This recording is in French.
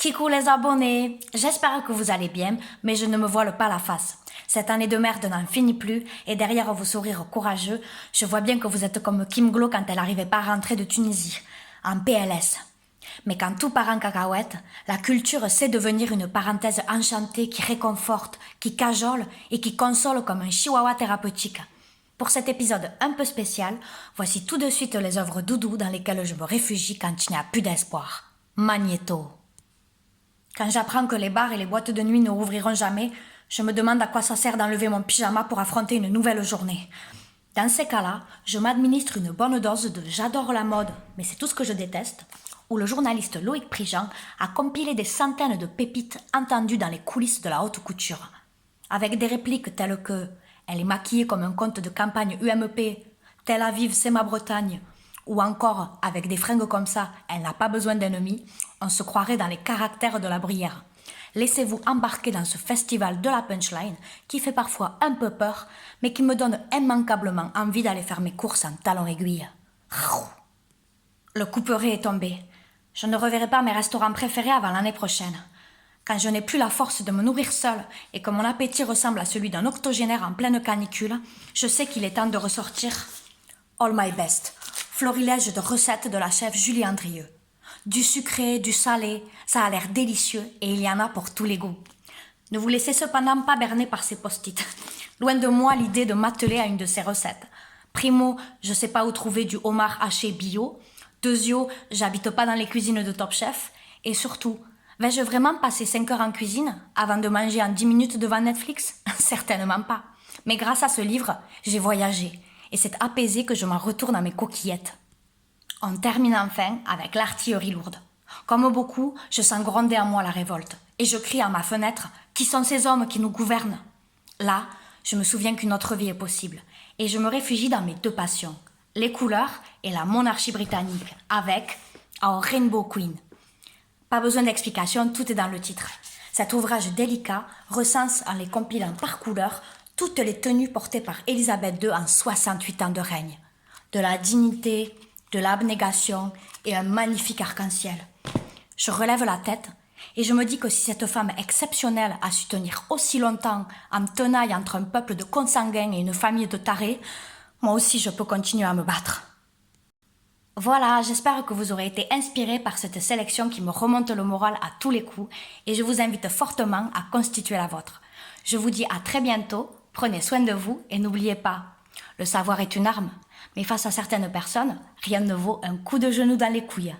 Kikou les abonnés, j'espère que vous allez bien, mais je ne me voile pas la face. Cette année de merde n'en finit plus, et derrière vos sourires courageux, je vois bien que vous êtes comme Kim Glo quand elle n'arrivait pas à rentrer de Tunisie, en PLS. Mais quand tout part en cacahuète, la culture sait devenir une parenthèse enchantée qui réconforte, qui cajole et qui console comme un chihuahua thérapeutique. Pour cet épisode un peu spécial, voici tout de suite les œuvres doudou dans lesquelles je me réfugie quand il n'y a plus d'espoir. Magnéto. Quand j'apprends que les bars et les boîtes de nuit ne rouvriront jamais, je me demande à quoi ça sert d'enlever mon pyjama pour affronter une nouvelle journée. Dans ces cas-là, je m'administre une bonne dose de j'adore la mode, mais c'est tout ce que je déteste, où le journaliste Loïc Prigent a compilé des centaines de pépites entendues dans les coulisses de la haute couture. Avec des répliques telles que « Elle est maquillée comme un conte de campagne UMP »,« Tel Aviv, c'est ma Bretagne », ou encore, avec des fringues comme ça, elle n'a pas besoin d'ennemis, on se croirait dans les caractères de la Bruyère. Laissez-vous embarquer dans ce festival de la punchline qui fait parfois un peu peur, mais qui me donne immanquablement envie d'aller faire mes courses en talons aiguilles. Le couperet est tombé. Je ne reverrai pas mes restaurants préférés avant l'année prochaine. Quand je n'ai plus la force de me nourrir seule et que mon appétit ressemble à celui d'un octogénaire en pleine canicule, je sais qu'il est temps de ressortir All My Best, florilège de recettes de la chef Julie Andrieux. Du sucré, du salé, ça a l'air délicieux et il y en a pour tous les goûts. Ne vous laissez cependant pas berner par ces post-it. Loin de moi l'idée de m'atteler à une de ces recettes. Primo, je sais pas où trouver du homard haché bio. Deuxio, j'habite pas dans les cuisines de Top Chef. Et surtout, vais-je vraiment passer 5 heures en cuisine avant de manger en 10 minutes devant Netflix? Certainement pas. Mais grâce à ce livre, j'ai voyagé. Et c'est apaisé que je m'en retourne à mes coquillettes. On termine enfin avec l'artillerie lourde. Comme beaucoup, je sens gronder en moi la révolte. Et je crie à ma fenêtre, qui sont ces hommes qui nous gouvernent? Là, je me souviens qu'une autre vie est possible. Et je me réfugie dans mes deux passions, les couleurs et la monarchie britannique, avec Our Rainbow Queen. Pas besoin d'explication, tout est dans le titre. Cet ouvrage délicat recense, en les compilant par couleur, toutes les tenues portées par Élisabeth II en 68 ans de règne. De la dignité, de l'abnégation et un magnifique arc-en-ciel. Je relève la tête et je me dis que si cette femme exceptionnelle a su tenir aussi longtemps en tenaille entre un peuple de consanguins et une famille de tarés, moi aussi je peux continuer à me battre. Voilà, j'espère que vous aurez été inspirés par cette sélection qui me remonte le moral à tous les coups et je vous invite fortement à constituer la vôtre. Je vous dis à très bientôt, prenez soin de vous et n'oubliez pas, le savoir est une arme, mais face à certaines personnes, rien ne vaut un coup de genou dans les couilles.